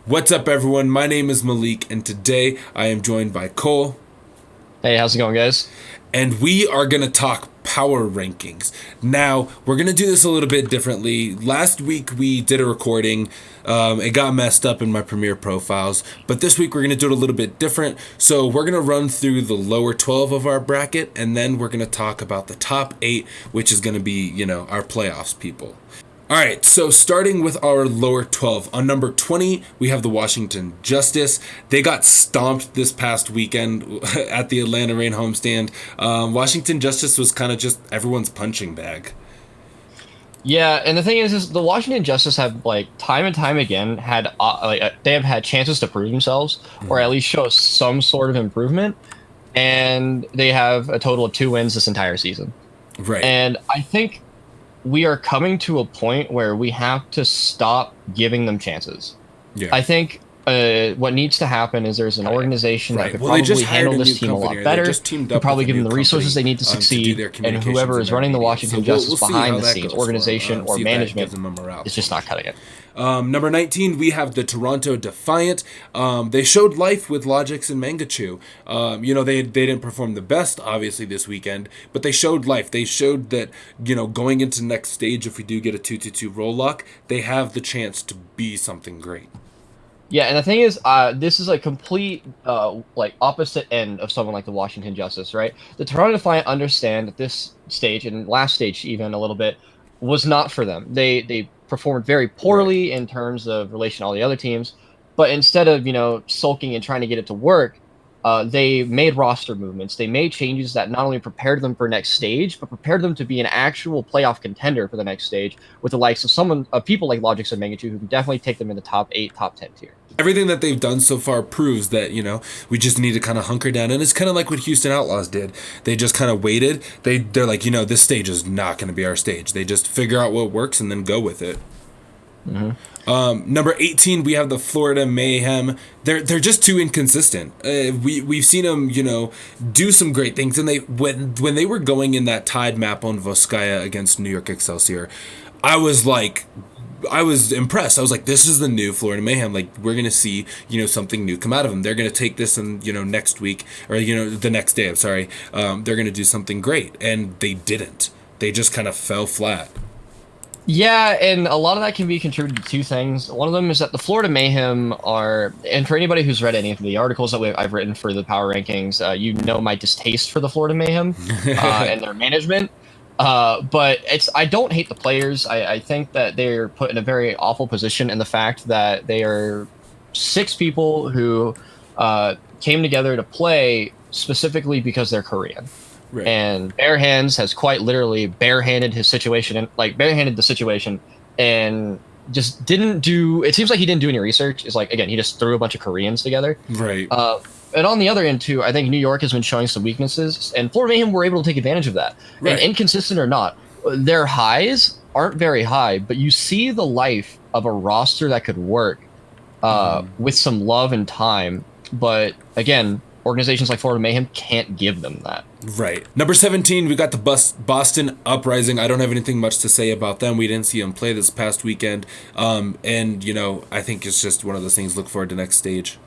What's up, everyone? My name is Malik, and today I am joined by Cole, Hey, how's it going, guys? and we are going to talk power rankings. Now, we're going to do this a little bit differently. Last week we did a recording. It got messed up in my Premiere profiles, but this week we're going to do it a little bit different. So, we're going to run through the lower 12 of our bracket, and then we're going to talk about the top 8, which is going to be, our playoffs people. All right, so starting with our lower 12. On number 20, we have the Washington Justice. They got stomped this past weekend at the Atlanta Reign Homestand. Washington Justice was kind of just everyone's punching bag. Yeah, and the thing is the Washington Justice have time and time again had they have had chances to prove themselves or at least show some sort of improvement, and they have a total of 2 wins this entire season. Right. And I think we are coming to a point where we have to stop giving them chances. Yeah. I think what needs to happen is there's an organization that could Well, probably handle this team a lot better. Could probably give them the resources they need to succeed, and whoever is running the Washington Justice behind the scenes, organization or management, is just not cutting it. Number 19, we have the Toronto Defiant. They showed life with Logix and Mangachu. They didn't perform the best, obviously, this weekend, but they showed life. They showed that, going into next stage, if we do get a 2-2-2 roll lock, they have the chance to be something great. Yeah, and the thing is, this is a complete opposite end of someone like the Washington Justice, right? The Toronto Defiant understand that this stage and last stage even a little bit was not for them. They performed very poorly in terms of relation to all the other teams, but instead of sulking and trying to get it to work, they made roster movements. They made changes that not only prepared them for next stage, but prepared them to be an actual playoff contender for the next stage with the likes of people like Logix and Mangachu who can definitely take them in the top 8, top 10 tier. Everything that they've done so far proves that, we just need to kind of hunker down. And it's kind of like what Houston Outlaws did. They just kind of waited. They're like, this stage is not going to be our stage. They just figure out what works and then go with it. Mm-hmm. Number 18, we have the Florida Mayhem. They're just too inconsistent. We've seen them, do some great things. And when they were going in that tied map on Voskaya against New York Excelsior, I was impressed. I was like, this is the new Florida Mayhem. Like, we're going to see, something new come out of them. They're going to take this and, next week or, the next day, I'm sorry. They're going to do something great. And they didn't. They just kind of fell flat. Yeah, and a lot of that can be contributed to two things. One of them is that the Florida Mayhem are, and for anybody who's read any of the articles that I've written for the Power Rankings, my distaste for the Florida Mayhem and their management. But I don't hate the players. I think that they're put in a very awful position in the fact that they are 6 people who came together to play specifically because they're Korean. Right. And Bare Hands has quite literally barehanded his situation and barehanded the situation and just didn't do. It seems like he didn't do any research. It's like, again, he just threw a bunch of Koreans together. Right. And on the other end too, I think New York has been showing some weaknesses, and Florida Mayhem were able to take advantage of that. Right. And inconsistent or not, their highs aren't very high, but you see the life of a roster that could work with some love and time. But again, organizations like Florida Mayhem can't give them that. Right. Number 17, we got the Boston Uprising. I don't have anything much to say about them. We didn't see them play this past weekend. And, I think it's just one of those things. Look forward to next stage.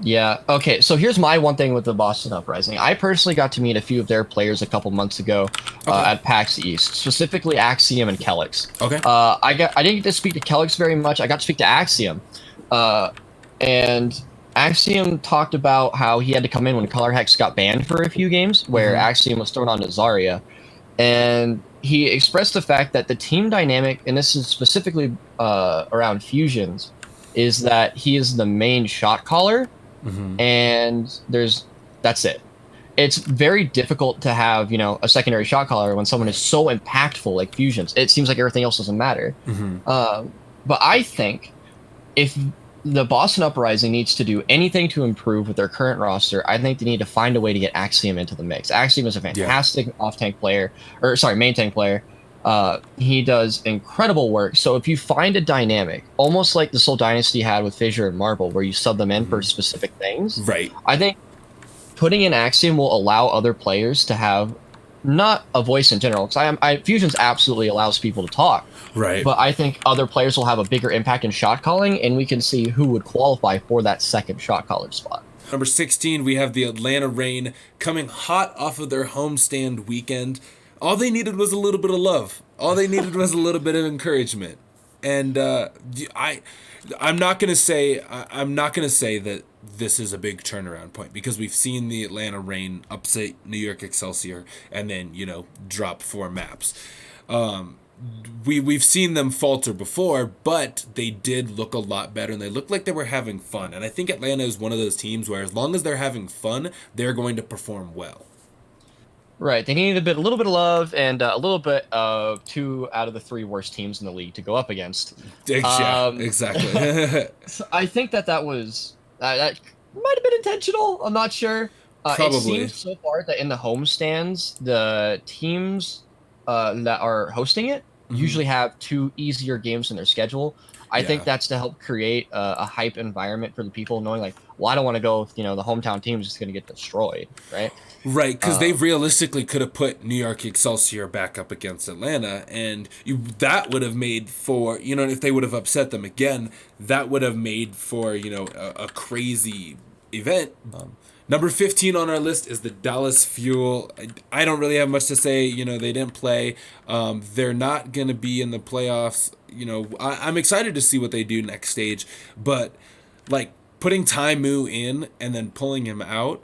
Yeah. Okay. So here's my one thing with the Boston Uprising. I personally got to meet a few of their players a couple months ago at PAX East, specifically Axiom and Kelix. Okay. I didn't get to speak to Kelix very much. I got to speak to Axiom, and Axiom talked about how he had to come in when Color Hex got banned for a few games, where Axiom was thrown onto Zarya, and he expressed the fact that the team dynamic, and this is specifically around fusions, is that he is the main shot caller. And that's it. It's very difficult to have, a secondary shot caller when someone is so impactful like Fusions. It seems like everything else doesn't matter. But I think if the Boston Uprising needs to do anything to improve with their current roster, I think they need to find a way to get Axiom into the mix. Axiom is a fantastic main tank player. He does incredible work. So if you find a dynamic, almost like the Soul Dynasty had with Fissure and Marble, where you sub them in for specific things, right? I think putting in Axiom will allow other players to have not a voice in general, because Fusions absolutely allows people to talk, Right. but I think other players will have a bigger impact in shot calling, and we can see who would qualify for that second shot caller spot. Number 16, we have the Atlanta Reign coming hot off of their homestand weekend. All they needed was a little bit of love. All they needed was a little bit of encouragement. And I'm not gonna say that this is a big turnaround point, because we've seen the Atlanta Reign upset New York Excelsior and then drop 4 maps. We've seen them falter before, but they did look a lot better, and they looked like they were having fun. And I think Atlanta is one of those teams where, as long as they're having fun, they're going to perform well. Right, they needed a little bit of love and a little bit of 2 out of the 3 worst teams in the league to go up against. Yeah, exactly. So I think that was that might have been intentional. I'm not sure. Probably. It seems so far that in the homestands, the teams that are hosting it usually have 2 easier games in their schedule. I think that's to help create a hype environment for the people, knowing like, well, I don't want to go. The hometown team is just going to get destroyed, right? Right, because they realistically could have put New York Excelsior back up against Atlanta, and that would have made for, if they would have upset them again, that would have made for, a crazy event. Number 15 on our list is the Dallas Fuel. I don't really have much to say. They didn't play. They're not going to be in the playoffs. I'm excited to see what they do next stage, but like putting Tai Mu in and then pulling him out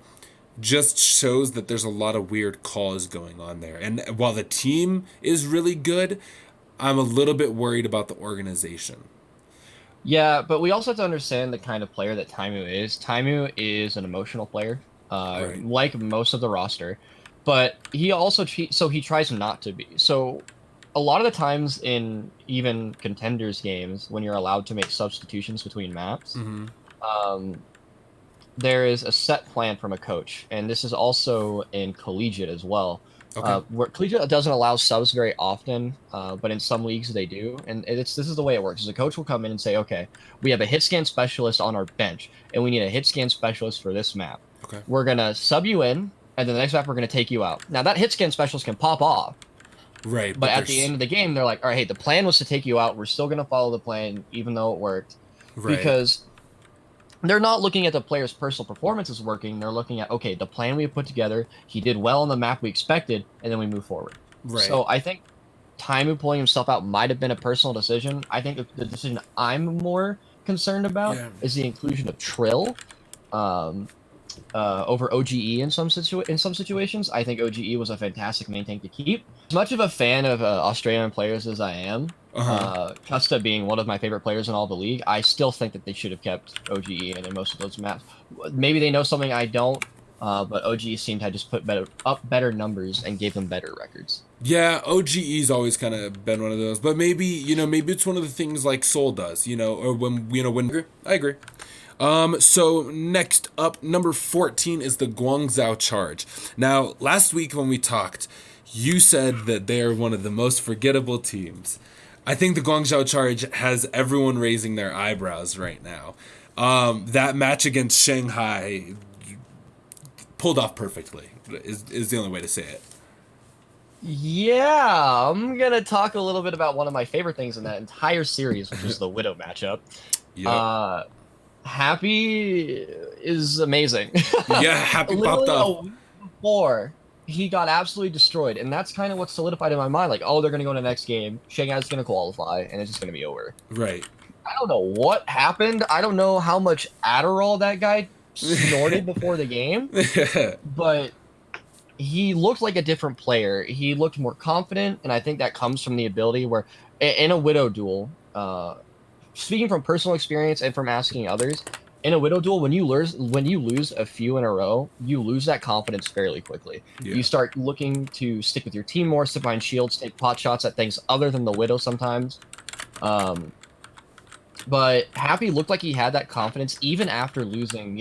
just shows that there's a lot of weird calls going on there. And while the team is really good, I'm a little bit worried about the organization. Yeah, but we also have to understand the kind of player that Taimu is. Taimu is an emotional player, Right. like most of the roster, but he also he tries not to be. So a lot of the times in even contenders games, when you're allowed to make substitutions between maps, there is a set plan from a coach, and this is also in collegiate as well. Okay. Where collegiate doesn't allow subs very often, but in some leagues they do, and this is the way it works. Is the coach will come in and say, okay, we have a hit scan specialist on our bench, and we need a hit scan specialist for this map. Okay. We're gonna sub you in, and then the next map we're gonna take you out. Now that hit scan specialist can pop off, Right. but at the end of the game, they're like, all right, hey, the plan was to take you out. We're still gonna follow the plan, even though it worked, Right. because they're not looking at the player's personal performance as working. They're looking at, okay, the plan we put together, he did well on the map we expected, and then we move forward. Right. So I think Taimu pulling himself out might have been a personal decision. I think the decision I'm more concerned about is the inclusion of Trill over OGE in some situations. I think OGE was a fantastic main tank to keep. As much of a fan of Australian players as I am, Custa being one of my favorite players in all the league, I still think that they should have kept OGE in most of those maps. Maybe they know something I don't, but OGE seemed to have just put better numbers and gave them better records. Yeah, OGE's always kind of been one of those, but maybe maybe it's one of the things like Soul does, or when I agree. So next up, number 14 is the Guangzhou Charge. Now, last week when we talked, you said that they are one of the most forgettable teams. I think the Guangzhou Charge has everyone raising their eyebrows right now. That match against Shanghai pulled off perfectly, is the only way to say it. Yeah, I'm going to talk a little bit about one of my favorite things in that entire series, which is the Widow matchup. Yep. Happy is amazing. Yeah, Happy popped a off. week before, he got absolutely destroyed, and that's kind of what solidified in my mind. Like, oh, they're gonna go to the next game. Shanghai's gonna qualify, and it's just gonna be over. Right. I don't know what happened. I don't know how much Adderall that guy snorted before the game, but he looked like a different player. He looked more confident, and I think that comes from the ability where, in a Widow duel, speaking from personal experience and from asking others, in a Widow duel, when you lose a few in a row, you lose that confidence fairly quickly. Yeah. You start looking to stick with your team more, sit behind shields, take pot shots at things other than the Widow sometimes. But Happy looked like he had that confidence even after losing,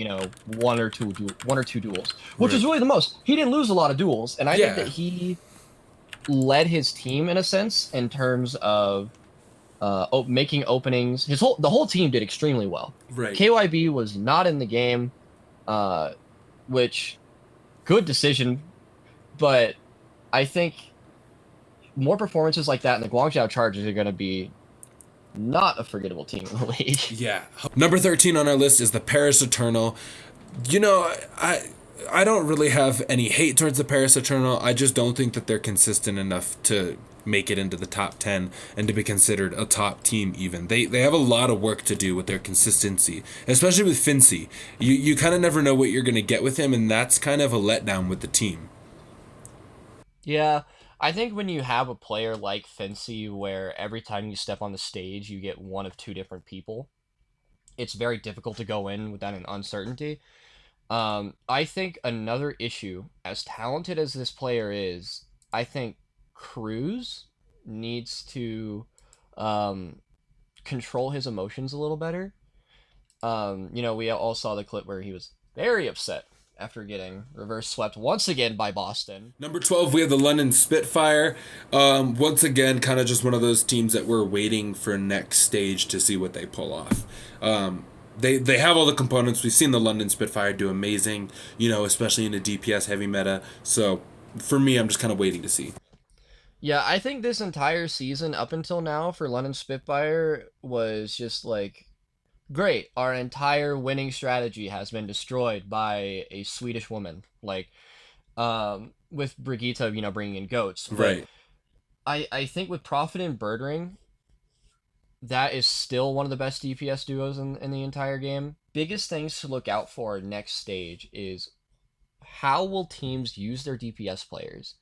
one or two duels, which is really the most. He didn't lose a lot of duels, and I think that he led his team in a sense in terms of making openings. The whole team did extremely well. Right. KYB was not in the game, which good decision, but I think more performances like that in the Guangzhou Chargers are going to be not a forgettable team in the league. Yeah. Number 13 on our list is the Paris Eternal. You know, I don't really have any hate towards the Paris Eternal. I just don't think that they're consistent enough to make it into the top 10 and to be considered a top team even. They have a lot of work to do with their consistency, especially with Fincy. You kind of never know what you're going to get with him, and that's kind of a letdown with the team. Yeah, I think when you have a player like Fincy, where every time you step on the stage, you get one of two different people, it's very difficult to go in without an uncertainty. I think another issue, as talented as this player is, I think Cruz needs to um, control his emotions a little better. We all saw the clip where he was very upset after getting reverse swept once again by Boston. Number 12, we have the London Spitfire. Once again, kind of just one of those teams that we're waiting for next stage to see what they pull off. They have all the components. We've seen the London Spitfire do amazing, especially in a DPS heavy meta. So for me, I'm just kind of waiting to see. Yeah, I think this entire season up until now for London Spitfire was just like great. Our entire winning strategy has been destroyed by a Swedish woman, like with Brigitte, bringing in goats. But Right. I think with Profit and Birdring, that is still one of the best DPS duos in the entire game. Biggest things to look out for next stage is how will teams use their DPS players?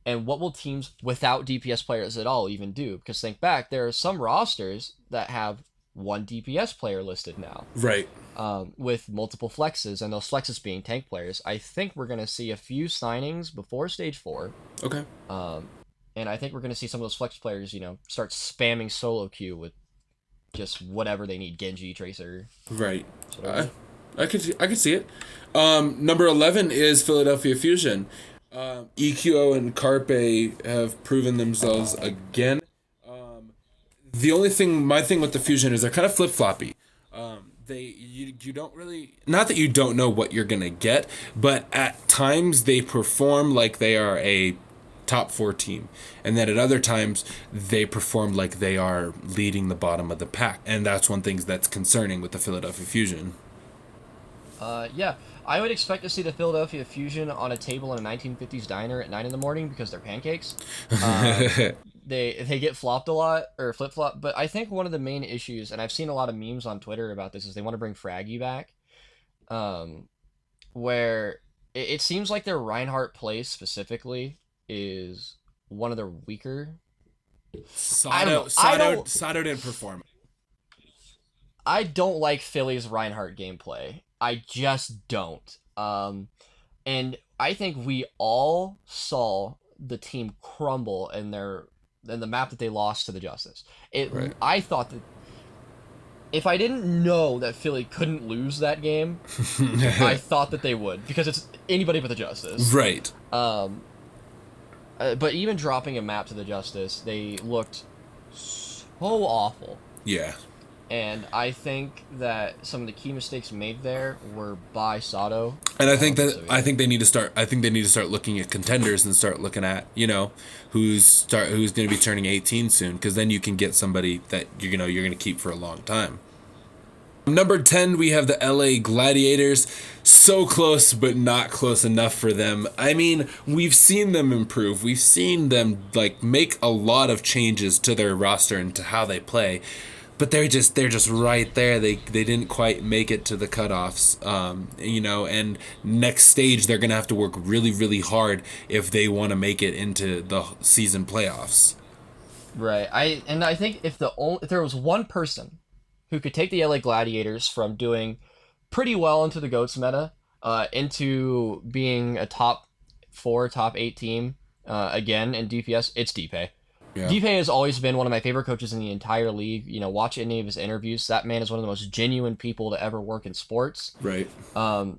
And what will teams without DPS players at all even do? Because think back, there are some rosters that have one DPS player listed now, Right. with multiple flexes, and those flexes being tank players. I think we're going to see a few signings before Stage 4. Okay. And I think we're going to see some of those flex players, start spamming solo queue with just whatever they need, Genji, Tracer. Right. I could see it. Number 11 is Philadelphia Fusion. EQO and Carpe have proven themselves again. My thing with the Fusion is they're kind of flip floppy. You don't really, not that you don't know what you're gonna get, but at times they perform like they are a top 4 team, and then at other times they perform like they are leading the bottom of the pack, and that's one thing that's concerning with the Philadelphia Fusion. Yeah, I would expect to see the Philadelphia Fusion on a table in a 1950s diner at 9 in the morning because they're pancakes. They get flopped a lot, or flip flop. But I think one of the main issues, and I've seen a lot of memes on Twitter about this, is they want to bring Fraggy back, where it seems like their Reinhardt play specifically is one of their weaker. Sato didn't perform. I don't like Philly's Reinhardt gameplay. I just don't. And I think we all saw the team crumble in the map that they lost to the Justice. Right. I thought that if I didn't know that Philly couldn't lose that game, I thought that they would, because it's anybody but the Justice. Right. But even dropping a map to the Justice, they looked so awful. Yeah. And I think that some of the key mistakes made there were by Sato. And I think they need to start looking at contenders and start looking at, who's going to be turning 18 soon, because then you can get somebody that you're going to keep for a long time. Number 10, we have the LA Gladiators. So close, but not close enough for them. I mean, we've seen them improve. We've seen them make a lot of changes to their roster and to how they play. But they're just right there. They didn't quite make it to the cutoffs, and next stage they're gonna have to work really, really hard if they want to make it into the season playoffs. Right. I think if there was one person who could take the LA Gladiators from doing pretty well into the GOATS meta, into being a top 4, top 8 team, again in DPS, it's DPay. Yeah. Deepe has always been one of my favorite coaches in the entire league. Watch any of his interviews. That man is one of the most genuine people to ever work in sports. Right. And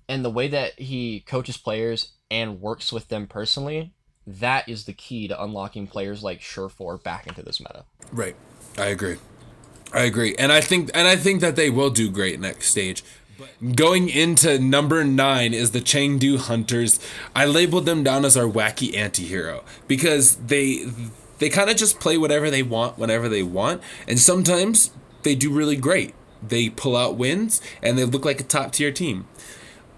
the way that he coaches players and works with them personally, that is the key to unlocking players like Surefour back into this meta. Right. I agree. And I think that they will do great next stage. Going into number 9 is the Chengdu Hunters. I labeled them down as our wacky anti-hero because they kind of just play whatever they want whenever they want, and sometimes they do really great. They pull out wins and they look like a top tier team.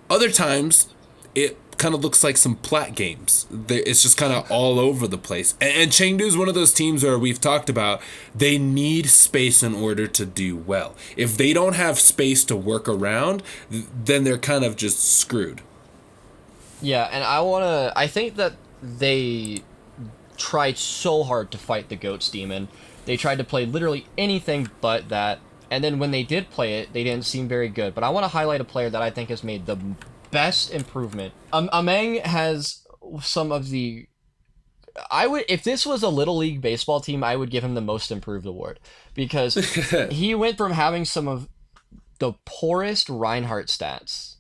Other times it kind of looks like some plat games. It's just kind of all over the place. And Chengdu is one of those teams where we've talked about they need space in order to do well. If they don't have space to work around, then they're kind of just screwed. Yeah, and I think that they tried so hard to fight the Goats Demon. They tried to play literally anything but that. And then when they did play it, they didn't seem very good. But I want to highlight a player that I think has made the best improvement. Ameng has some of the. If this was a little league baseball team, I would give him the most improved award because he went from having some of the poorest Reinhardt stats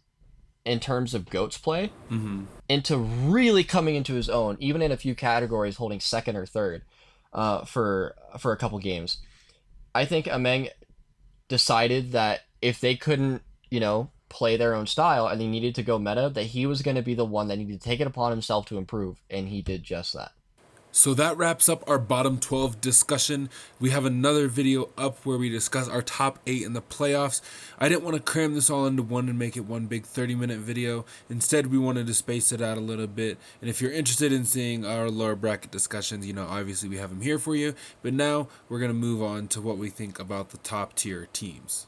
in terms of Goats play into really coming into his own, even in a few categories, holding second or third for a couple games. I think Ameng decided that if they couldn't, play their own style and they needed to go meta, that he was going to be the one that needed to take it upon himself to improve, and he did just that. So that wraps up our bottom 12 discussion. We have another video up where we discuss our top 8 in the playoffs. I didn't want to cram this all into one and make it one big 30-minute video. Instead, we wanted to space it out a little bit. And if you're interested in seeing our lower bracket discussions, obviously we have them here for you. But now we're going to move on to what we think about the top tier teams.